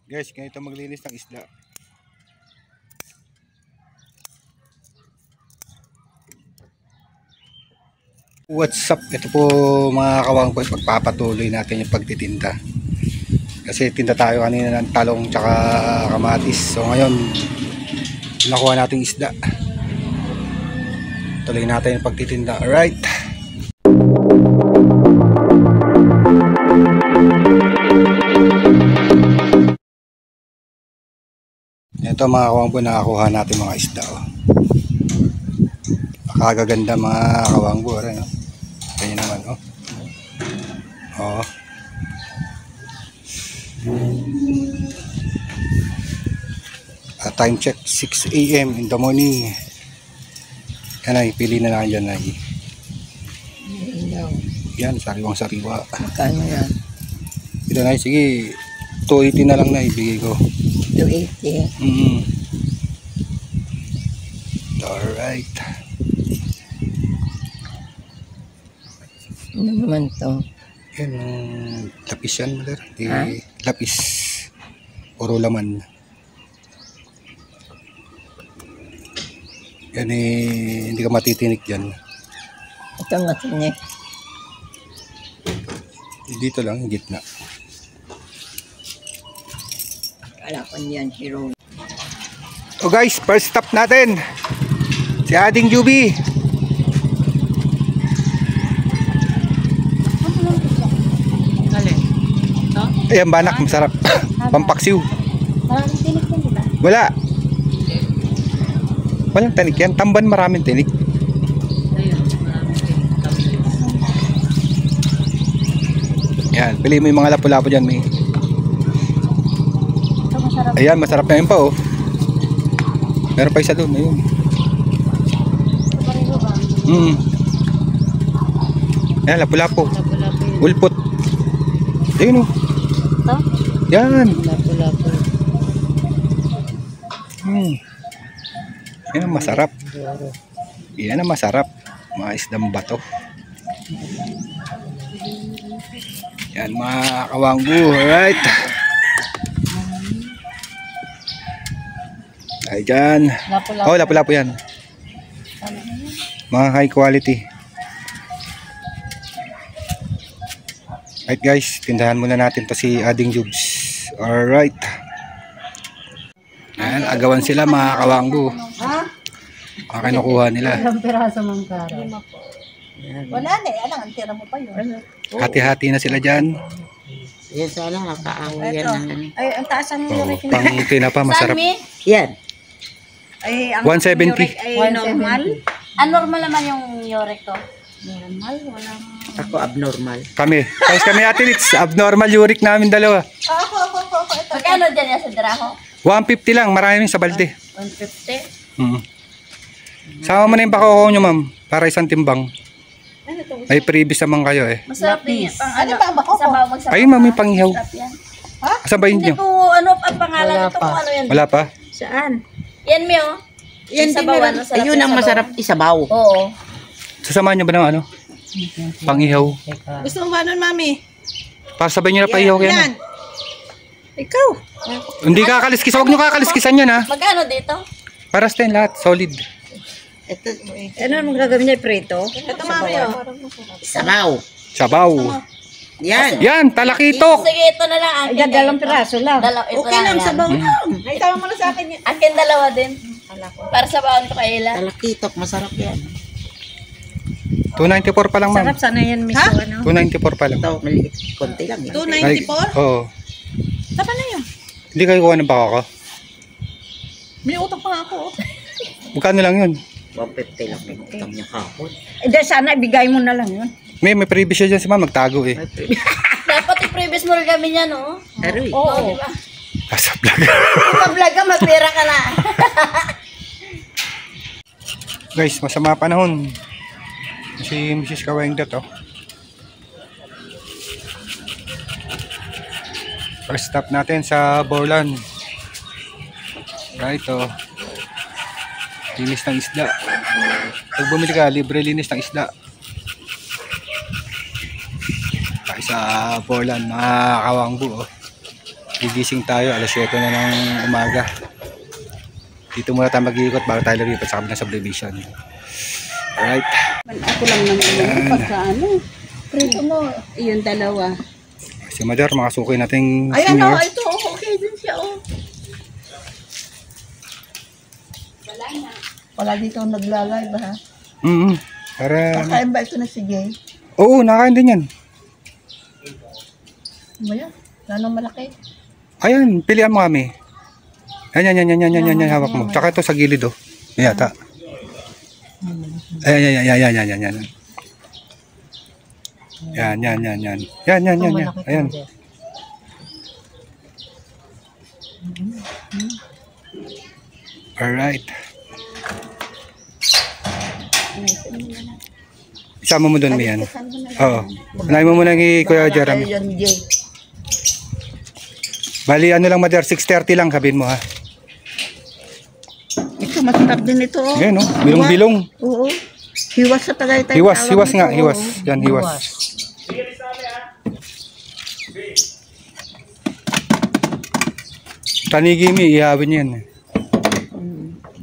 Guys, ganito maglinis ng isda. What's up? Ito po mga kawangboy, pagpapatuloy natin yung pagtitinda. Kasi tinda tayo kanina ng talong tsaka kamatis. So ngayon, nakuha natin isda. Tuloy natin yung pagtitinda. Alright. Ito mga kawangboy, nakakuha natin mga isda. Nakakaganda mga kawangboy. Ano? Kaya naman, oh. Oh. Time check 6 AM in the morning. Yan ay, pili na lang dyan ay. Yan, sariwang sariwa. Magkano yan? Ito na, sige, 280 na lang na ibigay ko. 280. Alright. Ano naman to? Yan, lapis yan, mother. Lapis. Puro laman. Yan eh, hindi ka matitinik dyan. Ito matinik. Dito lang, gitna. Kala ko niyan, hero. So guys, first stop natin. Si Ading Juby. Alin? Ito? Ayan, banak, masarap. Pampaksiw. Maraming tinik din, diba? Wala. Walang tinik yan. Tamban maraming tinik. Ayun, maraming tinik. Yan, pili mo yung mga lapu-lapu dyan, may. Ito masarap. Ayan, masarap na yun pa, oh. Meron pa isa doon, ayun. Ito pareho ba? Ayan, lapu-lapu. Lapu-lapu yun. Ulpot. Ayun, oh. Ito? Yan. Lapu-lapu. Yan ang masarap. Yan ang masarap. Mga isdang bato. Yan mga kawanggu. Alright. Ay dyan. Lapu-lapu. Oh, lapu-lapu yan. Mga high quality. Alright guys, tindahan muna natin to si Ading Jubs. Alright. Ayan, agawan sila mga kawanggu. Ha? Mga kinukuha nila. Ilang piraso mang karo? 5 po. Wala na eh. Alang, ang tira mo pa yun. Hati-hati na sila dyan. Yan sana, nakaango yan. Ay, ang taas ang Oh, yurek pang tinapa masarap. Yan. Ay, ang 170. yurek ay normal. Normal naman yung yurek ko. Normal, walang... Ako abnormal. Kami. Guys, kami athletes. Abnormal uric namin dalawa. Magkano dyan yan sa diraho? 150 lang. Maraming sa balde. 150? Sama mo na yung pakoko nyo, ma'am. Para isang timbang. Ano ito? May previous naman kayo eh. Masarap din yan. Ano ba ang bako? Sabaw, magsabaw. Ayun, ma'am, may pangihaw. Masarap yan. Asan ba yun Hindi nyo? ko ano ang pangalan Wala nito pa. kung ano yan. Wala pa? Saan? Yan, Mio. Yan Sabawan, din. masarap Ayun yung ang sabaw. masarap isabaw. Oo. Sasamahan nyo ba ng ano? Pangihaw. Gusto mo ba nun, mami? Para sabay nyo na paihaw kaya na. Ikaw. Hindi kakaliskis. Huwag nyo kakaliskisan yan ha. Magkano dito? Para sa lahat. Solid. Ito, Ano ang gagawin niya, prito? ito mami, isabaw. Sabaw. Yan. Yan, talakitok. Sige, ito na lang. Akin dalawang piraso lang. Ito Okay lang, yan. sabaw lang. Ay, tama mo na sa akin yun. Akin dalawa din. Para sa baon ko kay Ila. Talakitok, masarap yan. 294 pa lang, ma'am. sana yan, miso, ano? 294 pa lang. Ito, maliit. Konti lang. Yan. 294? Oo. Tama na yun. Hindi kayo kuha ng pakoko. May utang pa nga ako. Magkano lang yun? 150 lang. May utang niya kahapon. Eh, sana ibigay mo na lang yun. May previous siya dyan si ma'am. Magtago eh. Dapat i-previous mo rin kami niya, no? Aroy. Oo. Diba? Nasa vlog. Pag-vlog ka, magpira ka na. Guys, masama panahon. Si Mrs. Kawengda to. First stop natin sa Borlan. Right, oh. Linis ng isda. Pag bumili ka, libre linis ng isda. Tayo sa Borlan, mga kawangbu, oh. Gigising tayo, alas 7 na ng umaga. Dito muna tayo mag-iikot bago tayo lumipat sa kabilang subdivision. Alright. Ako lang naman yung pagka ano. Prito mo, yung dalawa. Si Madar, makasukoy nating Ayan o, senior. ito, okay din siya o. Wala dito naglalay ba ha? Para... Kakain ba ito na si Jay? Oo, nakain din yan. Ano ba yan? Ganong malaki? Ayan, pilihan mo kami. Yan, hawak mo. Tsaka ito sa gilid oh. Yan yata. Ayan. Yan. Ayan. Alright. Isama mo doon, Mian. Oo. Unahin mo muna kay Kuya Jeremy. Ayan, Jay. Bali, ano lang, Madar, 6:30 lang, sabihin mo ha. Ito, masarap din ito o. Ayan, oh. Bilong-bilong. Oo. Hiwas sa Tagaytay. Hiwas nga, hiwas. Yan, hiwas. Tanigimi, ihawin yan.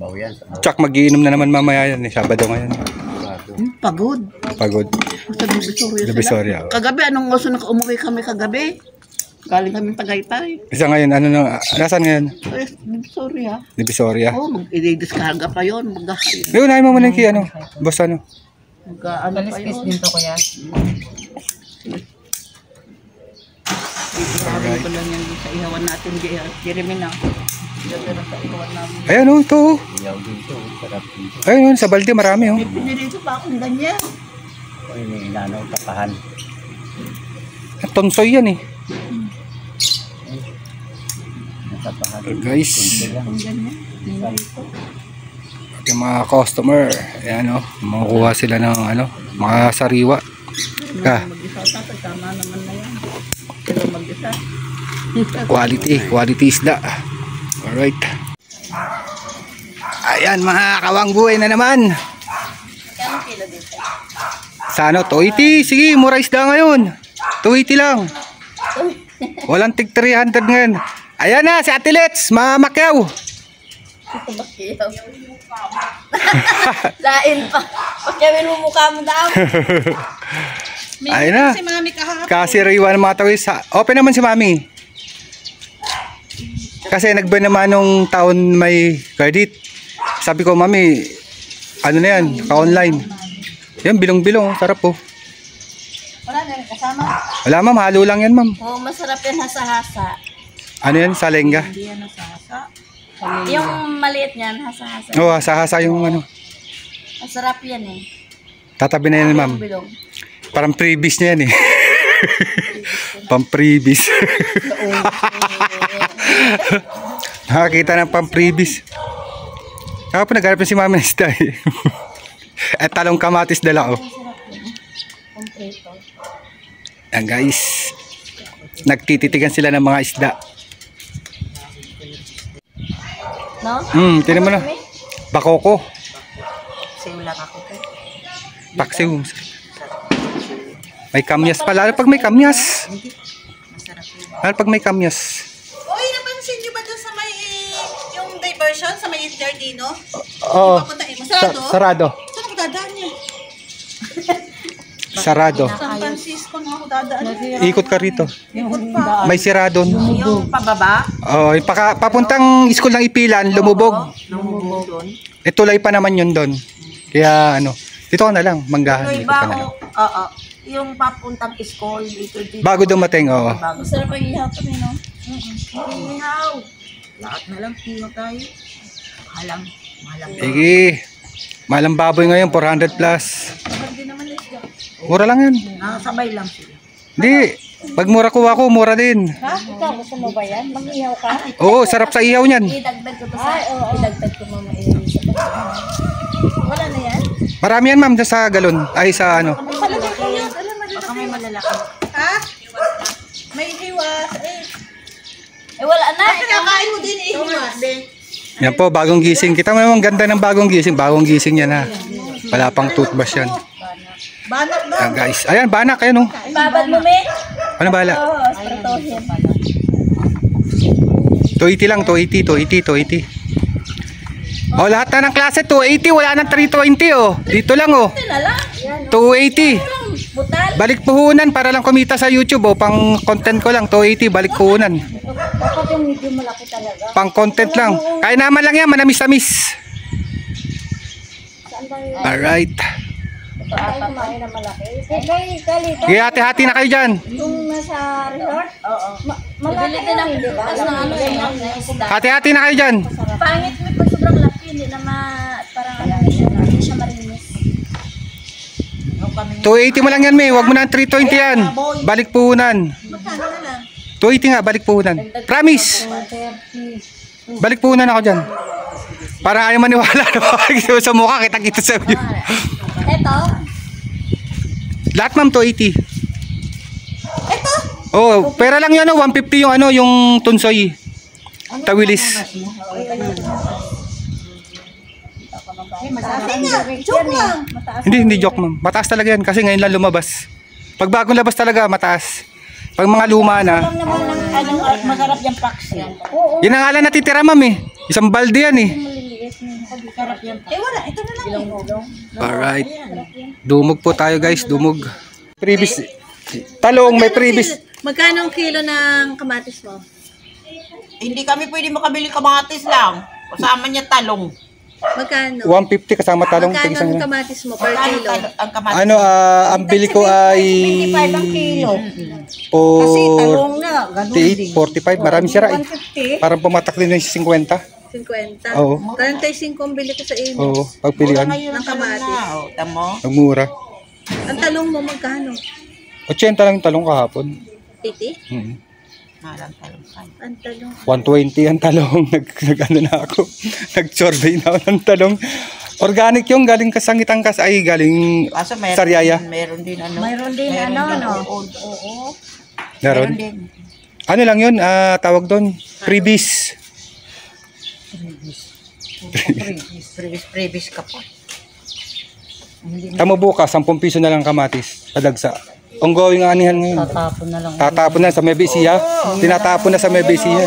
Baw yan. Tsak, magiinom na naman mamaya yan. Sabado ngayon. Pagod. Pagod. Sa Divisoria Divisoria. sila. Kagabi, anong oso na umuwi kami kagabi? Galing kami Tagaytay. Isa ngayon, ano na, nasaan ngayon? Ay, Divisoria. Divisoria. Oo, mag-i-discarga pa yun. Mag-ahayin. Yung unahin mo muna kay ano, boss ano. Mag-ano pa yun. din to kuya. Ihawan ko lang yan sa ihawan natin. Jeremy na. Dito sa ihawan namin. Ayan oh, ito oh. Iyaw dito. Sarap dito. Ayun, sa balde marami oh. May pinirito pa akong ganyan. Uy, may inanaw tapahan. Tonsoy yan eh. Tapahan. Guys, Akong ganyan. Pinirito. yung mga customer, ayan oh, makukuha sila ng ano, mga sariwa. Ka, Mag-isa tatag, tama naman na yan. Pero mag-isa. quality isda. Alright. Ayan mga kawang buhay na naman. Sa ano, 280. Sige, mura isda ngayon. 280 lang. Walang tig 300 ngayon. Ayan na, si Ate Let's, mamakyaw. Lain pa. Pagkawin mo mukha mo daw. Ayun na. Si Mami kahapon. Kasi riwa ng mga tawis. Open naman si Mami. Kasi nagba naman nung taon may credit. Sabi ko, Mami, ano na yan, ka-online. Yan, bilong-bilong. Sarap po. Wala na rin kasama. Wala ma'am, halo lang yan ma'am. Oo, masarap yan hasa-hasa. Ano yan, salenga? Hindi yan nasasa. Yung maliit niyan, hasa-hasa. Oo, hasa-hasa yung ano. Masarap yan eh. Tatabi na yan ma'am. Bilong. Parang previous niya yan eh. Pang-previous. Nakakita ng pang-previous. Kaya po nagharap na si Mami ng isda eh. At talong kamatis dala oh. Kompleto. Yan guys. Nagtititigan sila ng mga isda. No? Tinan mo na. Bakoko. Siya lang ako. Paksiw. May kamyas pala. Lalo pag may kamyas. Lalo pag may kamyas. Uy, napansin niyo ba doon sa may, yung diversion, sa may Jardino? Oo. Papunta eh, masarado? Sarado. Saan ako dadaan niya? Sarado. San Francisco nga ako dadaan. Ikot ka rito. May siradon. Yung pababa, Oh, papuntang school ng Ipilan, lumubog. lumubog doon. Tulay pa naman yun doon. Kaya ano, dito ka na lang, manggahan. Dito ka na lang. Oo. Yung papuntang school dito. Bago dumating, oo. Masarap ang ihaw kami, no? Ihaw. Lahat na lang kilo tayo. Mahalang. Sige. Malang baboy ngayon, 400 plus. Hindi naman isda. Mura lang yan. Sabay lang sila. Hindi. Pag mura kuha ko, mura din. Ha? Ikaw, gusto mo ba yan? Mag-ihaw ka? Oo, sarap sa ihaw niyan. Idagdag ko to sa... Ay, oo. Idagdag ko mama Wala na yan? Marami yan ma'am sa galon. Ay sa ano. Baka may malalaki. Ha? May hiwas. Eh, wala na. Kinakain mo din eh, hiwas. Yan po, bagong gising. Kita mo naman ganda ng bagong gising. Bagong gising yan ha. Wala pang toothbrush yan. Banak daw. Ayan guys. Ayan, banak. Ayan oh. Babad mo, me? Ano bala? Oo, spratohin. 280 lang, 280. Oh, lahat na ng klase 280, wala nang 320 oh. Dito lang oh. 280. Butal. Balik puhunan para lang kumita sa YouTube oh. Pang content ko lang 280, balik puhunan. Dapat yung medyo malaki talaga. Pang content lang. Kaya naman lang yan, manamis-tamis. Saan ba yun? Alright. Ito ata kumain na malaki. Kalito. Sige, hati-hati na kayo dyan. Yung nasa resort? Oo. Malaki din ang bukas ng ano yung isda. Hati-hati na kayo dyan. Pangit mo pag sobrang laki, hindi na parang ano hindi siya marinis. 280 mo lang yan, May. Huwag mo na 320 yan. Balik puhunan. 280 nga, balik puhunan. Promise. Balik puhunan ako dyan. Para ayaw maniwala. Sa mukha, kita-kita sa view. Ito? Lahat ma'am, 280. Ito? Oh, pera lang yan, 150 yung ano, yung tunsoy. Tawilis. Hindi nga, joke lang. Hindi joke ma'am. Mataas talaga yan kasi ngayon lang lumabas. Pag bagong labas talaga, mataas. Pag mga luma na, Masarap yung paksi. yun ang ala natitira ma'am eh. Isang balde yan eh. Wala, ito na lang. Alright. Dumog po tayo guys, dumog. Previous. Talong, may previous. Magkano ang kilo ng kamatis mo? Hindi kami pwede makabili kamatis lang. Kasama niya talong. Magkano? 150 kasama talong. Magkano ang Tigisang na. kamatis mo per kilo? Ang kamatis. Ano, ang bili ko ay 25 ang kilo. Kasi po talong na, ganun din. 45, marami sira eh. 150, Parang pumatak din yung 50. 50. Oo. 35 ang bili ko sa Amos. Oo, pagpilian. Ng kamatis. Tamo. Nagmura. Ang talong mo magkano? 80 lang yung talong kahapon. 80? Hmm. Malang talong. Ang talong. 120 ang talong. Nag-ano na ako. Nag-survey na ako ng talong. Organic yung galing Kasangitangkas ay galing Kaso meron, Sariaya. meron din ano. Mayroon din ano, no? Oo. Meron. din. Ano lang yun, tawag doon, freebies. Previous ka pa. Tamo bukas, 10 piso na lang kamatis. Padagsa. Ongoing ang anihan ngayon. Tatapon na lang. Tatapon na sa Mebisiya. Tinatapon na sa Mebisiya.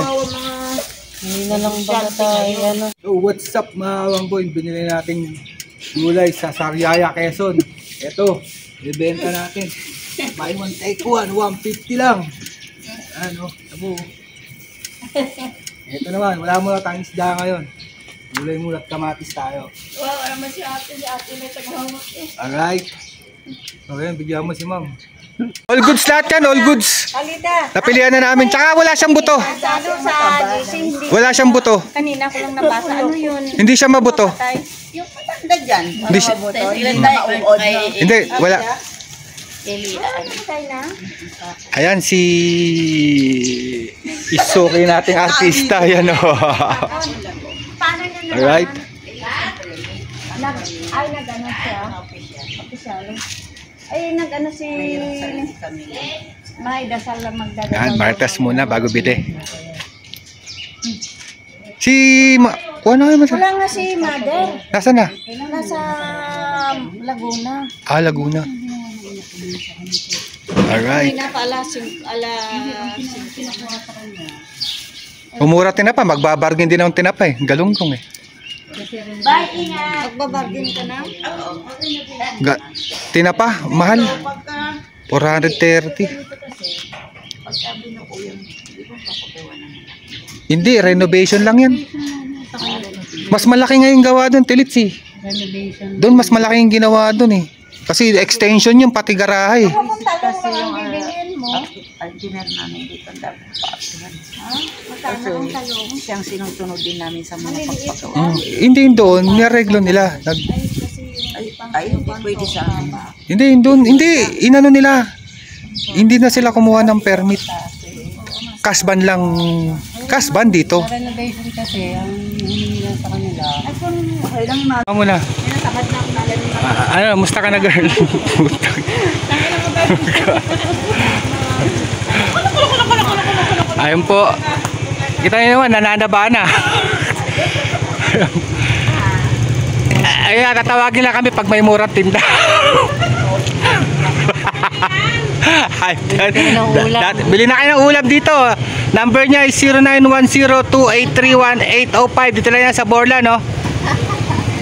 Hindi na lang ba tayo, ano? So what's up mga wangboy? Binili natin gulay sa Sariaya, Quezon. Ito, ibenta natin. Buy one take one, 150 lang. Ano, tabo. Ito naman, wala muna tayong isda ngayon. Gulay mula at kamatis tayo. Wow, naman si ate may tagahamot eh. Alright. Okay, bigyan mo si ma'am. All goods lahat yan, all goods. Alida, Napilihan na namin. Tsaka wala siyang buto. sa ano sa gising, hindi. Wala siyang buto. Kanina ko lang nabasa. Ano yun? Hindi siya mabuto. Yung matanda dyan. Hindi siya. Hindi, wala. Tayo na? Ayan si Isuki nating artista. Yan o. Paano niya na? Alright. Nag-ano siya? Official. Ay, nag-ano si... May dasal lang magdadasal. Yan, maritas muna bago bili. Si... Kuha na naman. Wala nga si Mother. Nasaan na? Nasa Laguna. Ah, Laguna. Alright. Umura tinapa. Magbabargain din akong tinapa eh. Galunggong eh. Bye, ingat. Magbabargain ka na? Tinapa, mahal. 430. Hindi, renovation lang yan. Mas malaki nga yung gawa doon, Tilitsi. Doon mas malaki yung ginawa doon eh. Kasi extension yung pati garahe. Kung talong ang bibilhin mo, Ang dinner namin dito ang dami pa. magkano ang talong? Siyang sinusunod din namin sa mga pagpagawa. Hindi doon, nireglo nila. Ay, hindi pwede sa amin. Hindi doon, hindi, inano nila. Hindi na sila kumuha ng permit. Kasban lang, kasban dito. Renovation kasi, ang hinihingi lang sa kanila. Vamos na. Ano, musta ka na girl? Ayun po. Kita niyo naman, nananaba na. Ayun, tatawagin lang kami pag may murang tinda. Bili na kayo ng ulam dito. Number niya is 0910-283-1805. Dito lang yan sa Borla, no?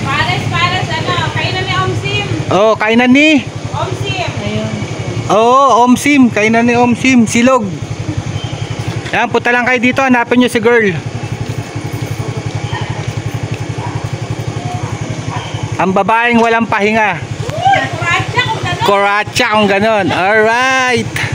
Pares, kainan ni Omsim. Oh, kainan ni Omsim. Oo, Omsim. Kainan ni Omsim. Silog. Yan, punta lang kayo dito. Hanapin nyo si girl. Ang babaeng walang pahinga. Kuratsa kung gano'n. Koratsa kung ganon. Alright.